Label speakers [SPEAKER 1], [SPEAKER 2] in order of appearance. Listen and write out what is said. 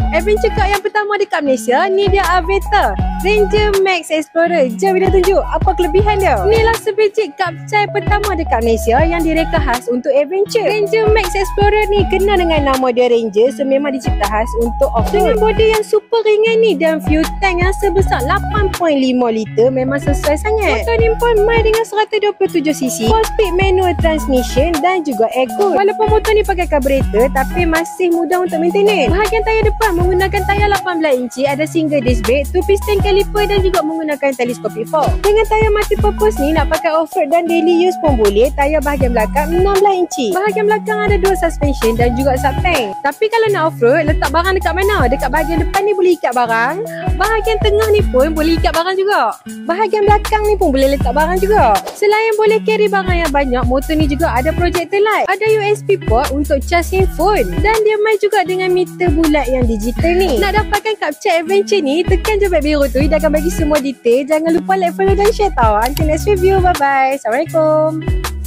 [SPEAKER 1] Adventure car yang pertama dekat Malaysia ni dia Aveta Ranger Max Explorer. Jom kita tunjuk apa kelebihan dia. Inilah sebiji kapcai pertama dekat Malaysia yang direka khas untuk adventure. Ranger Max Explorer ni kenal dengan nama dia Ranger, so memang dicipta khas untuk off-road. Dengan bodi yang super ringan ni dan fuel tank yang sebesar 8.5 liter memang sesuai sangat. Motor ni pun main dengan 127cc, 4-speed manual transmission dan juga air-cooled. Walaupun motor ni pakai carburetor tapi masih mudah untuk maintenance. Bahagian tayar depan menggunakan tayar 18 inci, ada single disc brake, 2 piston caliper dan juga menggunakan telescopic fork. Dengan tayar multi-purpose ni nak pakai off-road dan daily use pun boleh. Tayar bahagian belakang 16 inci. Bahagian belakang ada 2 suspension dan juga sub-tank. Tapi kalau nak off-road, letak barang dekat mana? Dekat bahagian depan ni boleh ikat barang. Bahagian tengah ni pun boleh ikat barang juga. Bahagian belakang ni pun boleh letak barang juga. Selain boleh carry barang yang banyak, motor ni juga ada projector light. Ada USB port untuk charge handphone. Dan dia main juga dengan meter bulat yang digital ni. Nak dapatkan kapcai adventure ni, tekan je beg biru tu. Dia akan bagi semua detail. Jangan lupa like, follow dan share tau. Until next review. Bye-bye. Assalamualaikum.